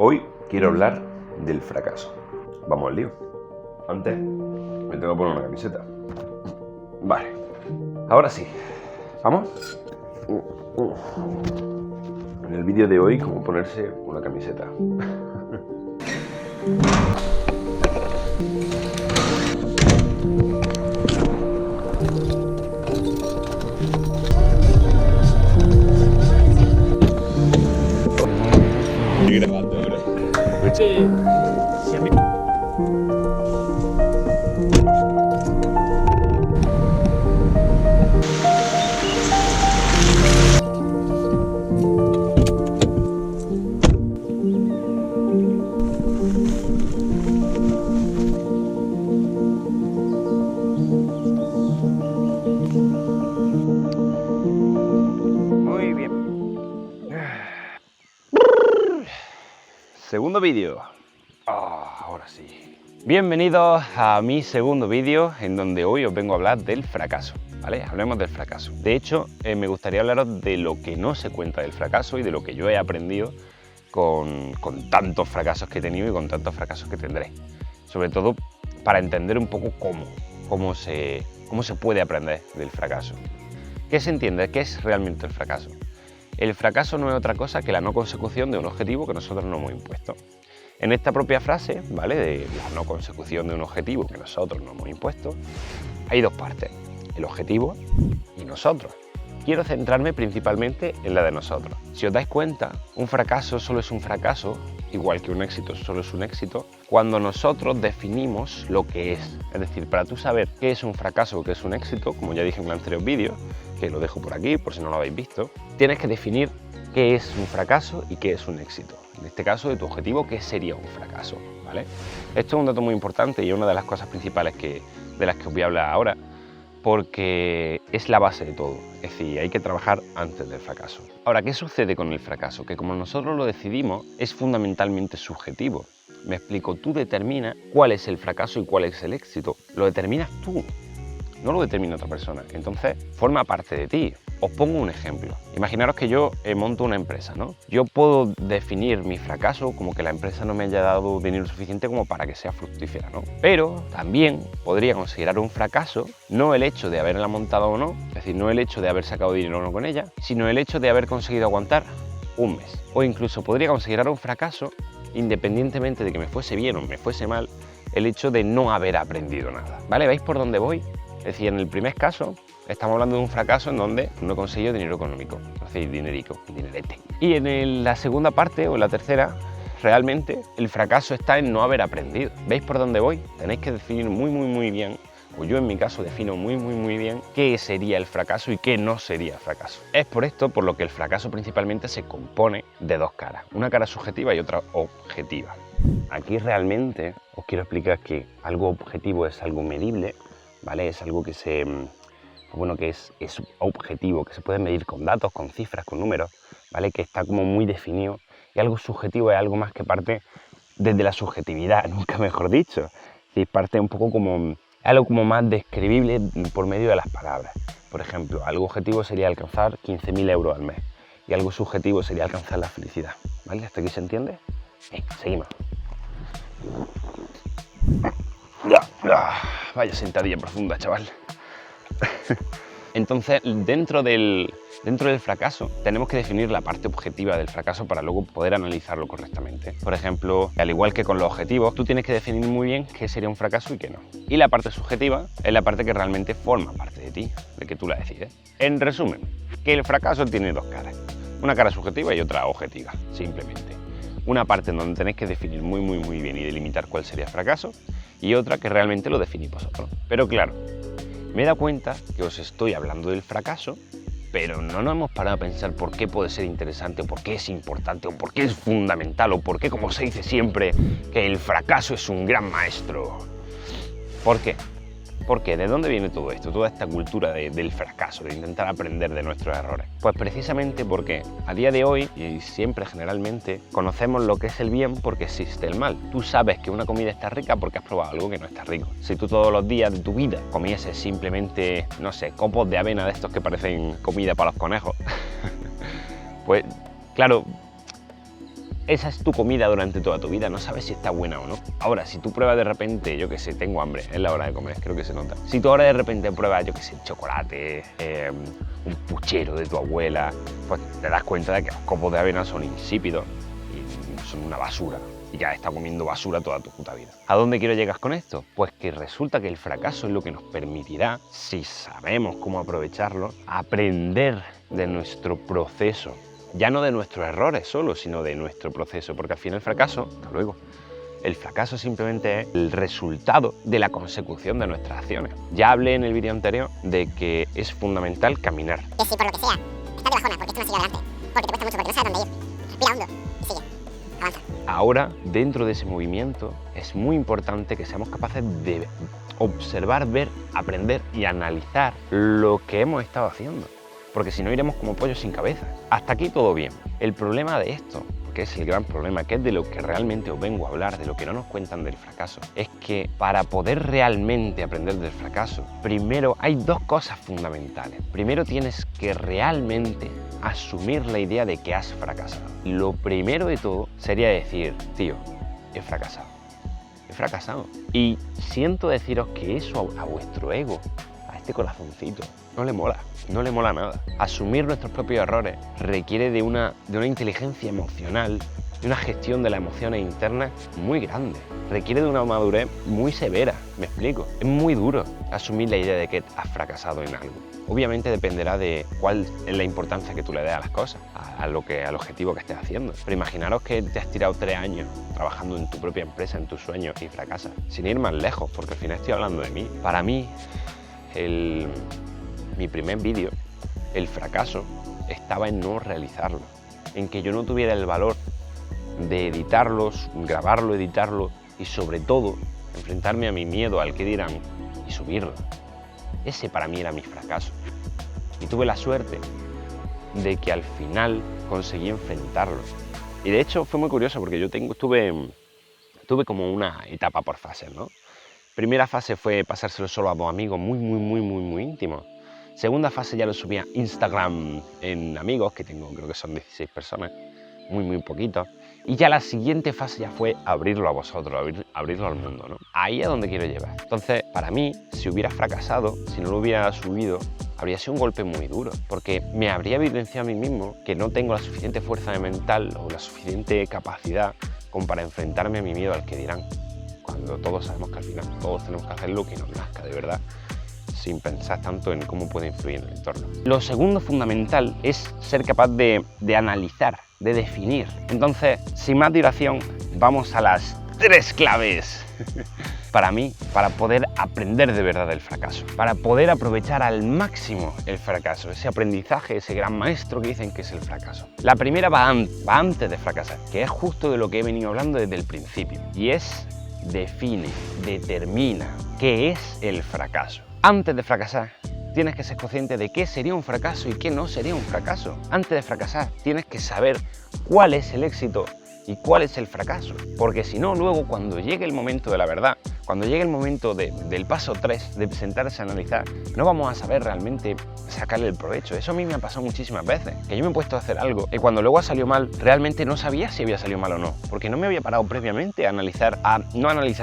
Hoy quiero hablar del fracaso. Vamos al lío. Antes me tengo que poner una camiseta. Vale, ahora sí. ¿Vamos? En el vídeo de hoy, cómo ponerse una camiseta. Estoy grabando, bro. Sí. Muy bien. Segundo vídeo. Ahora sí. Bienvenidos a mi segundo vídeo en donde hoy os vengo a hablar del fracaso. ¿Vale? Hablemos del fracaso. De hecho, me gustaría hablaros de lo que no se cuenta del fracaso y de lo que yo he aprendido con tantos fracasos que he tenido y con tantos fracasos que tendré. Sobre todo para entender un poco cómo se puede aprender del fracaso. ¿Qué se entiende? ¿Qué es realmente el fracaso? El fracaso no es otra cosa que la no consecución de un objetivo que nosotros nos hemos impuesto. En esta propia frase, ¿vale?, de la no consecución de un objetivo que nosotros nos hemos impuesto, hay dos partes, el objetivo y nosotros. Quiero centrarme principalmente en la de nosotros. Si os dais cuenta, un fracaso solo es un fracaso, igual que un éxito solo es un éxito, cuando nosotros definimos lo que es. Es decir, para tú saber qué es un fracaso o qué es un éxito, como ya dije en el anterior vídeo, que lo dejo por aquí por si no lo habéis visto, tienes que definir qué es un fracaso y qué es un éxito. En este caso, de tu objetivo, ¿qué sería un fracaso? ¿Vale? Esto es un dato muy importante y es una de las cosas principales de las que os voy a hablar ahora, porque es la base de todo. Es decir, hay que trabajar antes del fracaso. Ahora, ¿qué sucede con el fracaso? Que como nosotros lo decidimos, es fundamentalmente subjetivo. Me explico, tú determinas cuál es el fracaso y cuál es el éxito. Lo determinas tú, no lo determina otra persona. Entonces, forma parte de ti. Os pongo un ejemplo. Imaginaros que yo monto una empresa, ¿no? Yo puedo definir mi fracaso como que la empresa no me haya dado dinero suficiente como para que sea fructífera, ¿no? Pero también podría considerar un fracaso no el hecho de haberla montado o no, es decir, no el hecho de haber sacado dinero o no con ella, sino el hecho de haber conseguido aguantar un mes. O incluso podría considerar un fracaso, independientemente de que me fuese bien o me fuese mal, el hecho de no haber aprendido nada. ¿Vale? ¿Veis por dónde voy? Es decir, en el primer caso, estamos hablando de un fracaso en donde no he conseguido dinero económico, es decir, dinerete. Y en la segunda parte, o en la tercera, realmente el fracaso está en no haber aprendido. ¿Veis por dónde voy? Tenéis que definir muy bien, o yo en mi caso defino muy bien, qué sería el fracaso y qué no sería el fracaso. Es por esto por lo que el fracaso principalmente se compone de dos caras, una cara subjetiva y otra objetiva. Aquí realmente os quiero explicar que algo objetivo es algo medible, ¿vale? Es algo que es objetivo, que se puede medir con datos, con cifras, con números, ¿vale? Que está como muy definido. Y algo subjetivo es algo más que parte desde la subjetividad, nunca mejor dicho. Es decir, parte un poco como algo como más describible por medio de las palabras. Por ejemplo, algo objetivo sería alcanzar 15.000 euros al mes y algo subjetivo sería alcanzar la felicidad, ¿vale? ¿Hasta aquí se entiende? Seguimos. Vaya sentadilla profunda, chaval. Entonces, dentro del fracaso, tenemos que definir la parte objetiva del fracaso para luego poder analizarlo correctamente. Por ejemplo, al igual que con los objetivos, tú tienes que definir muy bien qué sería un fracaso y qué no. Y la parte subjetiva es la parte que realmente forma parte de ti, de que tú la decides. En resumen, que el fracaso tiene dos caras. Una cara subjetiva y otra objetiva, simplemente. Una parte en donde tenéis que definir muy bien y delimitar cuál sería el fracaso, y otra que realmente lo definís vosotros. Pero claro, me he dado cuenta que os estoy hablando del fracaso, pero no nos hemos parado a pensar por qué puede ser interesante, o por qué es importante, o por qué es fundamental, o por qué, como se dice siempre, que el fracaso es un gran maestro. ¿Por qué? ¿Por qué? ¿De dónde viene todo esto? Toda esta cultura del fracaso, de intentar aprender de nuestros errores. Pues precisamente porque a día de hoy, y siempre generalmente, conocemos lo que es el bien porque existe el mal. Tú sabes que una comida está rica porque has probado algo que no está rico. Si tú todos los días de tu vida comieses simplemente, no sé, copos de avena de estos que parecen comida para los conejos, pues claro, esa es tu comida durante toda tu vida, no sabes si está buena o no. Ahora, si tú pruebas de repente, yo qué sé, tengo hambre, es la hora de comer, creo que se nota. Si tú ahora de repente pruebas, yo qué sé, chocolate, un puchero de tu abuela, pues te das cuenta de que los copos de avena son insípidos y son una basura. Y ya has estado comiendo basura toda tu puta vida. ¿A dónde quiero llegar con esto? Pues que resulta que el fracaso es lo que nos permitirá, si sabemos cómo aprovecharlo, aprender de nuestro proceso. Ya no de nuestros errores solo, sino de nuestro proceso. Porque al final el fracaso, hasta luego, el fracaso simplemente es el resultado de la consecución de nuestras acciones. Ya hablé en el vídeo anterior de que es fundamental caminar. Que si por lo que sea, estás de bajona porque esto no sigue adelante, porque te cuesta mucho, porque no sabes dónde ir. Respira hondo y sigue. Avanza. Ahora, dentro de ese movimiento, es muy importante que seamos capaces de observar, ver, aprender y analizar lo que hemos estado haciendo. Porque si no, iremos como pollos sin cabeza. Hasta aquí todo bien. El problema de esto, que es el gran problema, que es de lo que realmente os vengo a hablar, de lo que no nos cuentan del fracaso, es que para poder realmente aprender del fracaso, primero hay dos cosas fundamentales. Primero tienes que realmente asumir la idea de que has fracasado. Lo primero de todo sería decir, tío, he fracasado. He fracasado. Y siento deciros que eso a vuestro ego, a este corazoncito, no le mola. No le mola nada. Asumir nuestros propios errores requiere de una inteligencia emocional, de una gestión de las emociones internas muy grande. Requiere de una madurez muy severa, me explico. Es muy duro asumir la idea de que has fracasado en algo. Obviamente dependerá de cuál es la importancia que tú le des a las cosas, al objetivo que estés haciendo. Pero imaginaros que te has tirado 3 años trabajando en tu propia empresa, en tus sueños y fracasas. Sin ir más lejos, porque al final estoy hablando de mí. Para mí, mi primer vídeo, el fracaso, estaba en no realizarlo, en que yo no tuviera el valor de editarlos, grabarlo, editarlo y sobre todo enfrentarme a mi miedo al que dirán y subirlo. Ese para mí era mi fracaso. Y tuve la suerte de que al final conseguí enfrentarlo. Y de hecho fue muy curioso porque yo tuve como una etapa por fases, ¿no? Primera fase fue pasárselo solo a 2 amigos muy íntimos. Segunda fase ya lo subí a Instagram en amigos, que tengo, creo que son 16 personas, muy poquitos. Y ya la siguiente fase ya fue abrirlo a vosotros, abrirlo al mundo, ¿no? Ahí es donde quiero llevar. Entonces, para mí, si hubiera fracasado, si no lo hubiera subido, habría sido un golpe muy duro, porque me habría evidenciado a mí mismo que no tengo la suficiente fuerza mental o la suficiente capacidad como para enfrentarme a mi miedo al que dirán. Cuando todos sabemos que al final todos tenemos que hacer lo que nos nazca de verdad, sin pensar tanto en cómo puede influir en el entorno. Lo segundo fundamental es ser capaz de analizar, de definir. Entonces, sin más dilación, vamos a las 3 claves para mí, para poder aprender de verdad del fracaso, para poder aprovechar al máximo el fracaso, ese aprendizaje, ese gran maestro que dicen que es el fracaso. La primera va antes de fracasar, que es justo de lo que he venido hablando desde el principio, y es define, determina qué es el fracaso. Antes de fracasar, tienes que ser consciente de qué sería un fracaso y qué no sería un fracaso. Antes de fracasar, tienes que saber cuál es el éxito y cuál es el fracaso. Porque si no, luego cuando llegue el momento de la verdad, cuando llegue el momento del paso 3, de sentarse a analizar, no vamos a saber realmente sacarle el provecho. Eso a mí me ha pasado muchísimas veces, que yo me he puesto a hacer algo y cuando luego ha salido mal, realmente no sabía si había salido mal o no, porque no me había parado previamente a analizar,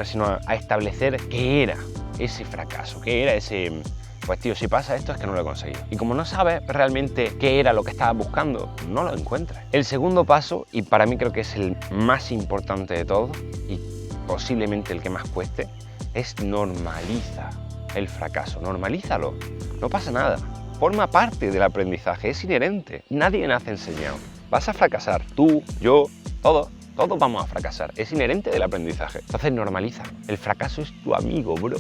sino a establecer qué era ese fracaso, qué era ese... Pues tío, si pasa esto es que no lo he conseguido. Y como no sabes realmente qué era lo que estabas buscando, no lo encuentras. El segundo paso, y para mí creo que es el más importante de todos, y posiblemente el que más cueste, es normaliza el fracaso. Normalízalo. No pasa nada. Forma parte del aprendizaje, es inherente. Nadie nace enseñado. Vas a fracasar. Tú, yo, todos vamos a fracasar. Es inherente del aprendizaje. Entonces normalízalo. El fracaso es tu amigo, bro.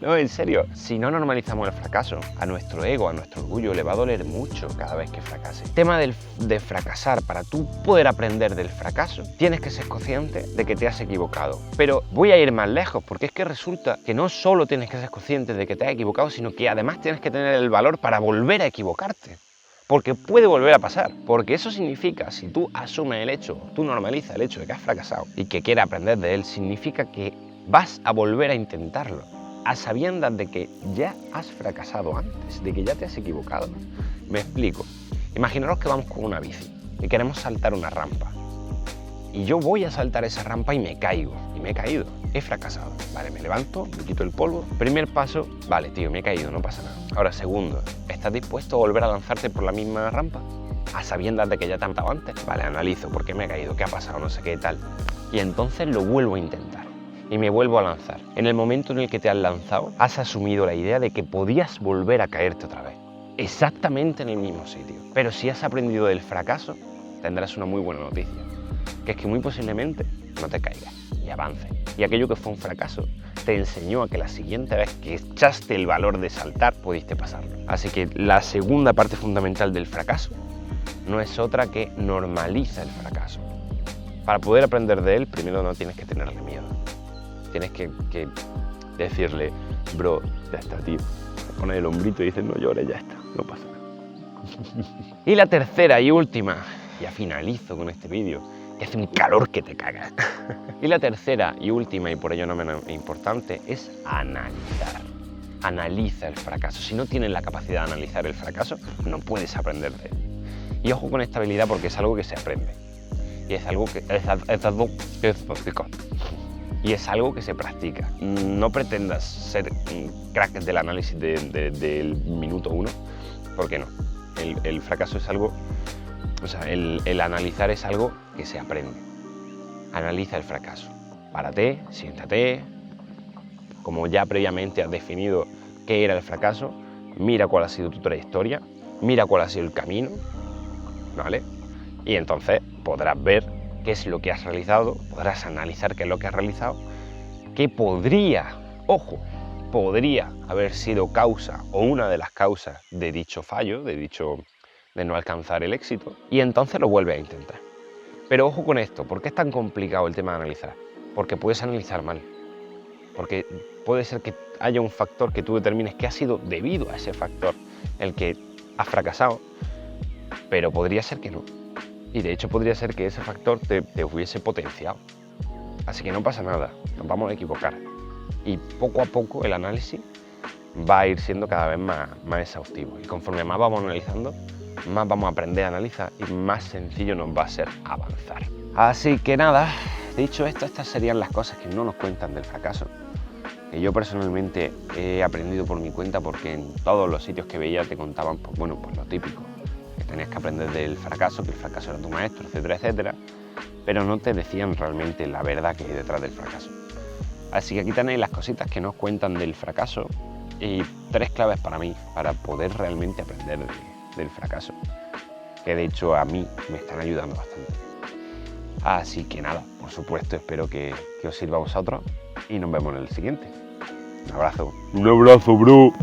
No, en serio, si no normalizamos el fracaso, a nuestro ego, a nuestro orgullo le va a doler mucho cada vez que fracase. El tema de fracasar, para tú poder aprender del fracaso, tienes que ser consciente de que te has equivocado. Pero voy a ir más lejos, porque es que resulta que no solo tienes que ser consciente de que te has equivocado, sino que además tienes que tener el valor para volver a equivocarte. Porque puede volver a pasar, porque eso significa, si tú asumes el hecho, tú normalizas el hecho de que has fracasado y que quieres aprender de él, significa que vas a volver a intentarlo, a sabiendas de que ya has fracasado antes, de que ya te has equivocado. Me explico. Imaginaros que vamos con una bici y queremos saltar una rampa. Y yo voy a saltar esa rampa y me caigo, y me he caído, he fracasado. Vale, me levanto, me quito el polvo. Primer paso, vale, tío, me he caído, no pasa nada. Ahora, segundo, ¿estás dispuesto a volver a lanzarte por la misma rampa? A sabiendas de que ya te han dado antes. Vale, analizo por qué me he caído, qué ha pasado, no sé qué tal. Y entonces lo vuelvo a intentar. Y me vuelvo a lanzar. En el momento en el que te has lanzado, has asumido la idea de que podías volver a caerte otra vez. Exactamente en el mismo sitio. Pero si has aprendido del fracaso, tendrás una muy buena noticia. Que es que muy posiblemente no te caigas y avances. Y aquello que fue un fracaso te enseñó a que la siguiente vez que echaste el valor de saltar, pudiste pasarlo. Así que la segunda parte fundamental del fracaso no es otra que normaliza el fracaso. Para poder aprender de él, primero no tienes que tenerle miedo. Tienes que decirle, bro, ya está, tío. Te pones el hombrito y dices, no llores, ya está, no pasa nada. Y la tercera y última, ya finalizo con este vídeo, que hace un calor que te cagas. Y la tercera y última, y por ello no menos importante, es analizar. Analiza el fracaso. Si no tienes la capacidad de analizar el fracaso, no puedes aprender de él. Y ojo con esta habilidad porque es algo que se aprende. Y es algo que es algo que se practica. No pretendas ser un crack del análisis del minuto 1, porque no. El fracaso es algo, o sea, el analizar es algo que se aprende. Analiza el fracaso. Párate, siéntate. Como ya previamente has definido qué era el fracaso, mira cuál ha sido tu trayectoria, mira cuál ha sido el camino, ¿vale? Y entonces podrás ver qué es lo que has realizado, podrás analizar qué es lo que has realizado, que podría, ojo, podría haber sido causa o una de las causas de dicho fallo, de no alcanzar el éxito, y entonces lo vuelves a intentar. Pero ojo con esto, ¿por qué es tan complicado el tema de analizar? Porque puedes analizar mal, porque puede ser que haya un factor que tú determines que ha sido debido a ese factor el que has fracasado, pero podría ser que no. Y de hecho podría ser que ese factor te hubiese potenciado. Así que no pasa nada, nos vamos a equivocar. Y poco a poco el análisis va a ir siendo cada vez más exhaustivo. Y conforme más vamos analizando, más vamos a aprender a analizar y más sencillo nos va a ser avanzar. Así que nada, dicho esto, estas serían las cosas que no nos cuentan del fracaso. Que yo personalmente he aprendido por mi cuenta porque en todos los sitios que veía te contaban, pues bueno, pues lo típico. Que tenías que aprender del fracaso, que el fracaso era tu maestro, etcétera, etcétera. Pero no te decían realmente la verdad que hay detrás del fracaso. Así que aquí tenéis las cositas que nos cuentan del fracaso y 3 claves para mí, para poder realmente aprender del fracaso. Que de hecho a mí me están ayudando bastante. Así que nada, por supuesto, espero que os sirva a vosotros y nos vemos en el siguiente. Un abrazo. Un abrazo, bro.